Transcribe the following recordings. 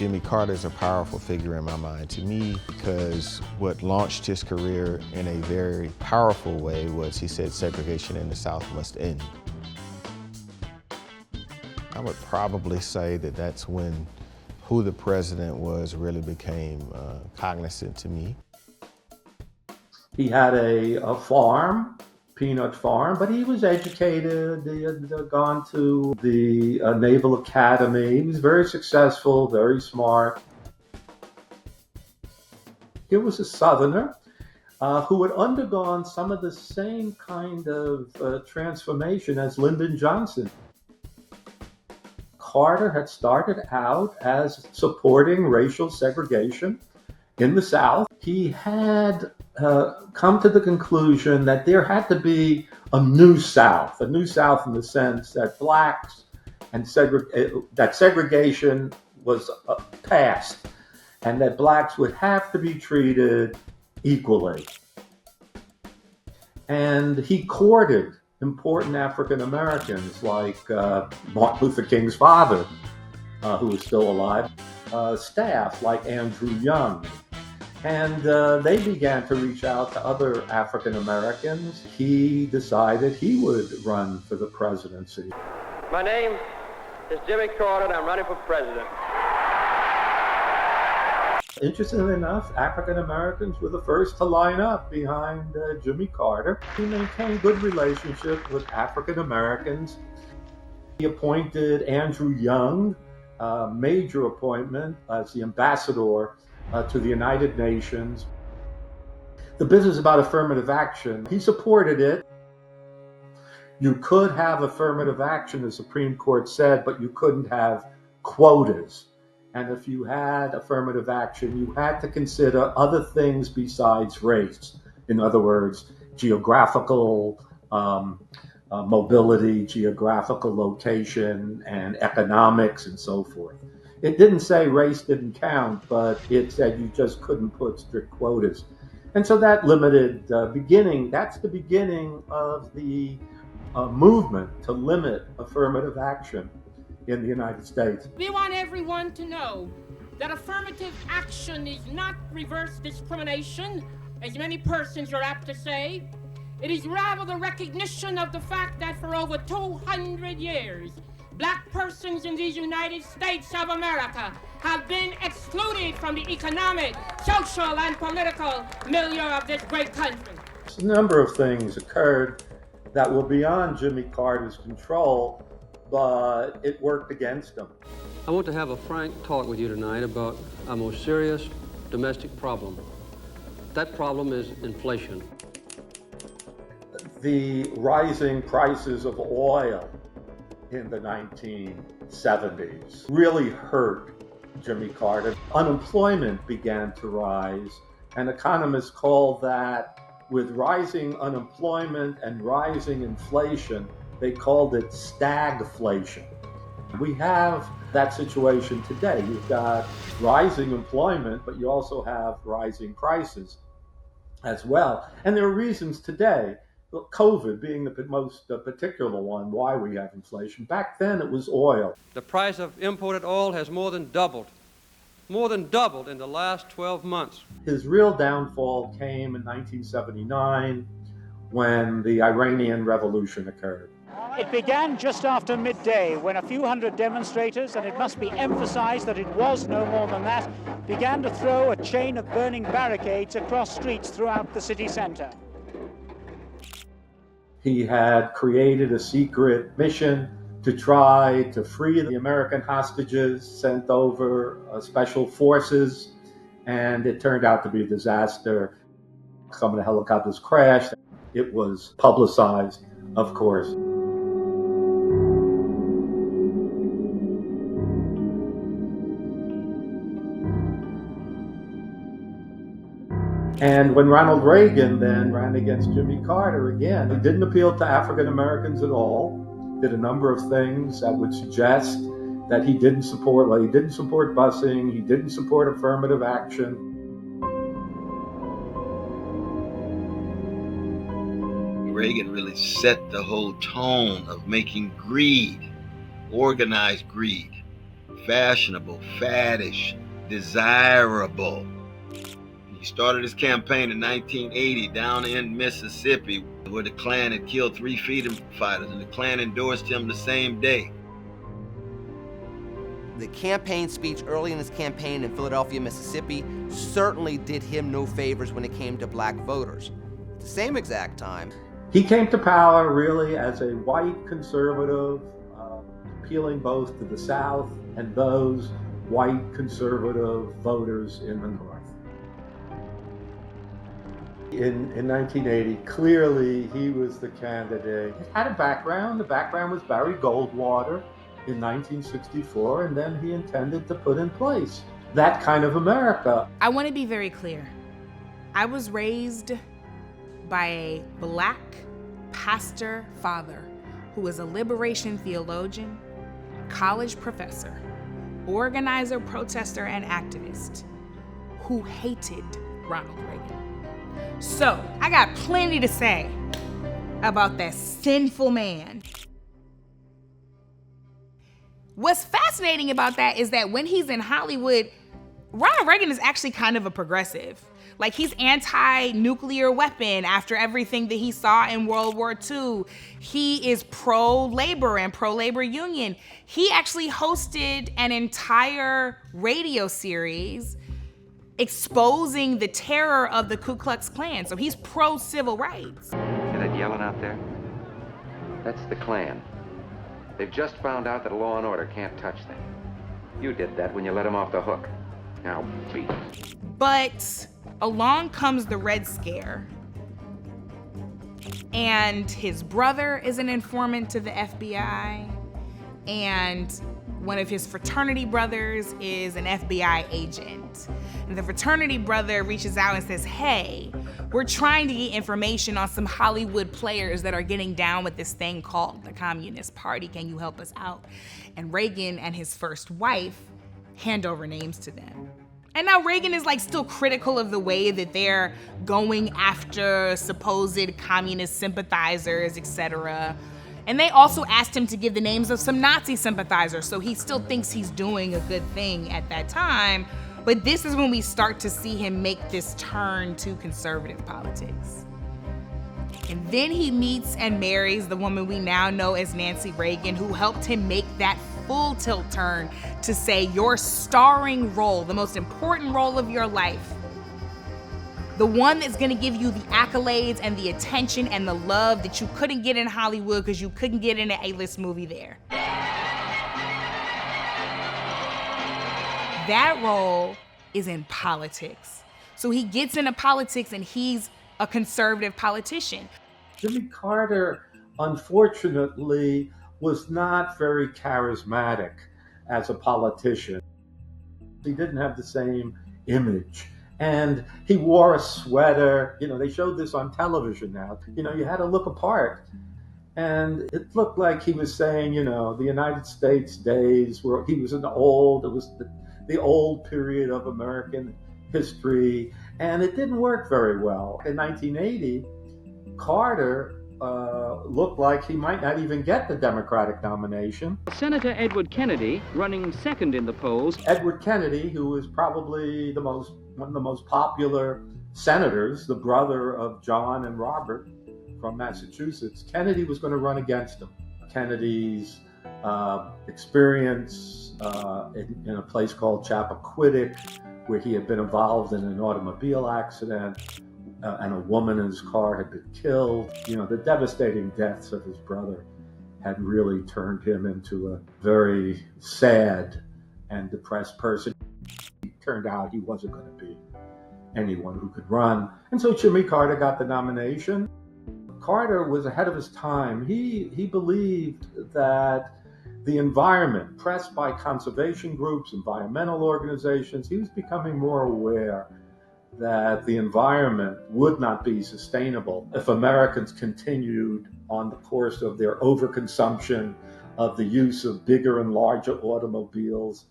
Jimmy Carter is a powerful figure in my mind to me because what launched his career in a very powerful way was he said segregation in the South must end. I would probably say that that's when who the president was really became cognizant to me. He had a farm, peanut farm, but he was educated. He had gone to the Naval Academy. He was very successful, very smart. He was a Southerner who had undergone some of the same kind of transformation as Lyndon Johnson. Carter had started out as supporting racial segregation in the South. He had come to the conclusion that there had to be a new South in the sense that blacks and that segregation was past, and that blacks would have to be treated equally. And he courted important African Americans like Martin Luther King's father, who was still alive, staff like Andrew Young. And they began to reach out to other African Americans. He decided he would run for the presidency. My name is Jimmy Carter, and I'm running for president. Interestingly enough, African Americans were the first to line up behind Jimmy Carter. He maintained good relationship with African Americans. He appointed Andrew Young, a major appointment, as the ambassador to the United Nations. The business about affirmative action, he supported it. You could have affirmative action, the Supreme Court said, but you couldn't have quotas. And if you had affirmative action, you had to consider other things besides race. In other words, geographical mobility, geographical location, and economics, and so forth. It didn't say race didn't count, but it said you just couldn't put strict quotas. And so that limited that's the beginning of the movement to limit affirmative action in the United States. We want everyone to know that affirmative action is not reverse discrimination, as many persons are apt to say. It is rather the recognition of the fact that for over 200 years, black persons in these United States of America have been excluded from the economic, social, and political milieu of this great country. A number of things occurred that were beyond Jimmy Carter's control, but it worked against him. I want to have a frank talk with you tonight about our most serious domestic problem. That problem is inflation. The rising prices of oil in the 1970s really hurt Jimmy Carter. Unemployment began to rise, and economists call that, with rising unemployment and rising inflation, they called it stagflation. We have that situation today. You've got rising employment, but you also have rising prices as well. And there are reasons today, COVID being the most particular one, why we have inflation. Back then it was oil. The price of imported oil has more than doubled in the last 12 months. His real downfall came in 1979 when the Iranian Revolution occurred. It began just after midday when a few hundred demonstrators, and it must be emphasized that it was no more than that, began to throw a chain of burning barricades across streets throughout the city center. He had created a secret mission to try to free the American hostages, sent over special forces, and it turned out to be a disaster. Some of the helicopters crashed. It was publicized, of course. And when Ronald Reagan then ran against Jimmy Carter again, he didn't appeal to African Americans at all, did a number of things that would suggest that he didn't support busing, he didn't support affirmative action. Reagan really set the whole tone of making greed, organized greed, fashionable, faddish, desirable. He started his campaign in 1980 down in Mississippi, where the Klan had killed 3 freedom fighters, and the Klan endorsed him the same day. The campaign speech early in his campaign in Philadelphia, Mississippi, certainly did him no favors when it came to black voters. At the same exact time, he came to power really as a white conservative, appealing both to the South and those white conservative voters in the North. In 1980, clearly he was the candidate. He had a background. The background was Barry Goldwater in 1964, and then he intended to put in place that kind of America. I want to be very clear. I was raised by a black pastor father who was a liberation theologian, college professor, organizer, protester, and activist who hated Ronald Reagan. So, I got plenty to say about that sinful man. What's fascinating about that is that when he's in Hollywood, Ronald Reagan is actually kind of a progressive. Like, he's anti-nuclear weapon after everything that he saw in World War II. He is pro-labor and pro-labor union. He actually hosted an entire radio series exposing the terror of the Ku Klux Klan. So he's pro-civil rights. See that yelling out there? That's the Klan. They've just found out that law and order can't touch them. You did that when you let them off the hook. Now, beat them. But along comes the Red Scare. And his brother is an informant to the FBI. And one of his fraternity brothers is an FBI agent. And the fraternity brother reaches out and says, hey, we're trying to get information on some Hollywood players that are getting down with this thing called the Communist Party. Can you help us out? And Reagan and his first wife hand over names to them. And now Reagan is like still critical of the way that they're going after supposed communist sympathizers, etc. And they also asked him to give the names of some Nazi sympathizers, so he still thinks he's doing a good thing at that time. But this is when we start to see him make this turn to conservative politics. And then he meets and marries the woman we now know as Nancy Reagan, who helped him make that full tilt turn to say your starring role, the most important role of your life, the one that's gonna give you the accolades and the attention and the love that you couldn't get in Hollywood because you couldn't get in an A-list movie there. That role is in politics. So he gets into politics and he's a conservative politician. Jimmy Carter, unfortunately, was not very charismatic as a politician. He didn't have the same image. And he wore a sweater. You know, they showed this on television now. You know, you had to look apart. And it looked like he was saying, you know, the United States days where it was the old period of American history. And it didn't work very well. In 1980, Carter looked like he might not even get the Democratic nomination. Senator Edward Kennedy, running second in the polls. Edward Kennedy, who was probably one of the most popular senators, the brother of John and Robert from Massachusetts, Kennedy was going to run against him. Kennedy's experience in a place called Chappaquiddick, where he had been involved in an automobile accident, and a woman in his car had been killed. You know, the devastating deaths of his brother had really turned him into a very sad and depressed person. It turned out he wasn't going to be anyone who could run. And so Jimmy Carter got the nomination. Carter was ahead of his time. He believed that the environment, pressed by conservation groups, environmental organizations, he was becoming more aware that the environment would not be sustainable if Americans continued on the course of their overconsumption, of the use of bigger and larger automobiles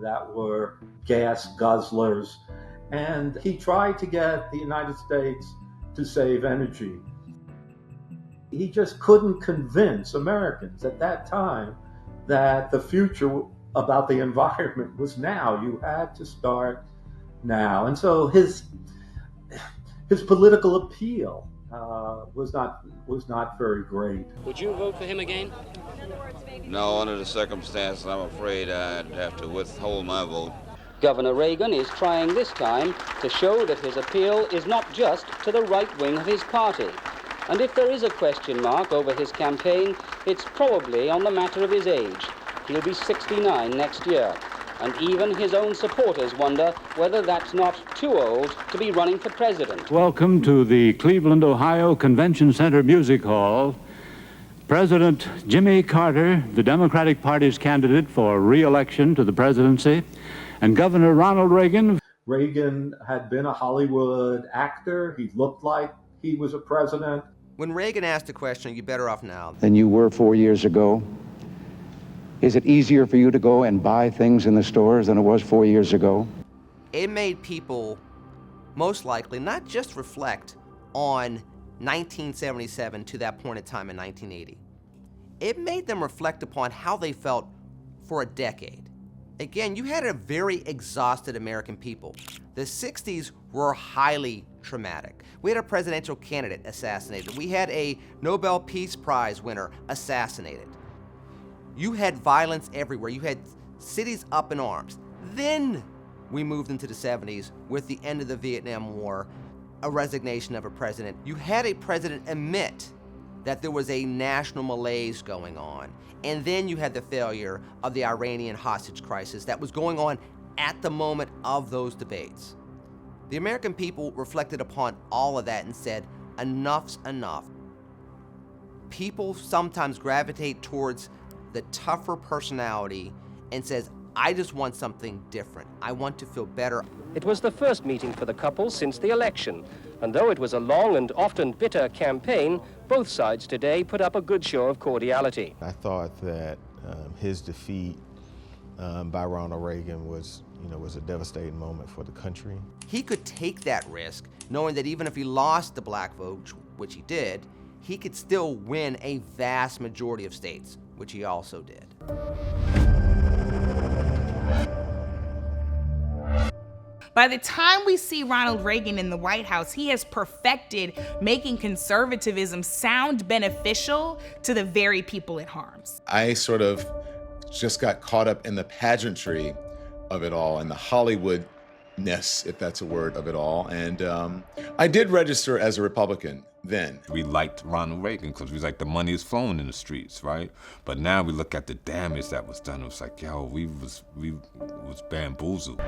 that were gas guzzlers. And he tried to get the United States to save energy. He just couldn't convince Americans at that time that the future about the environment was now. You had to start now. And so his political appeal was not very great. Would you vote for him again? No, under the circumstances, I'm afraid I'd have to withhold my vote. Governor Reagan is trying this time to show that his appeal is not just to the right wing of his party. And if there is a question mark over his campaign, it's probably on the matter of his age. He'll be 69 next year. And even his own supporters wonder whether that's not too old to be running for president. Welcome to the Cleveland, Ohio Convention Center Music Hall. President Jimmy Carter, the Democratic Party's candidate for re-election to the presidency, and Governor Ronald Reagan. Reagan had been a Hollywood actor. He looked like he was a president. When Reagan asked the question, "Are you better off now than you were 4 years ago? Is it easier for you to go and buy things in the stores than it was 4 years ago?" It made people most likely not just reflect on 1977 to that point in time in 1980. It made them reflect upon how they felt for a decade. Again, you had a very exhausted American people. The 60s were highly traumatic. We had a presidential candidate assassinated. We had a Nobel Peace Prize winner assassinated. You had violence everywhere. You had cities up in arms. Then we moved into the 70s with the end of the Vietnam War, a resignation of a president. You had a president admit that there was a national malaise going on. And then you had the failure of the Iranian hostage crisis that was going on at the moment of those debates. The American people reflected upon all of that and said, enough's enough. People sometimes gravitate towards the tougher personality and says, I just want something different. I want to feel better. It was the first meeting for the couple since the election, and though it was a long and often bitter campaign, both sides today put up a good show of cordiality. I thought that his defeat by Ronald Reagan was a devastating moment for the country. He could take that risk, knowing that even if he lost the black vote, which he did, he could still win a vast majority of states, which he also did. By the time we see Ronald Reagan in the White House, he has perfected making conservatism sound beneficial to the very people it harms. I sort of just got caught up in the pageantry of it all and the Hollywoodness, if that's a word, of it all. And I did register as a Republican then. We liked Ronald Reagan because we was like, the money is flowing in the streets, right? But now we look at the damage that was done. It was like, yo, we was bamboozled.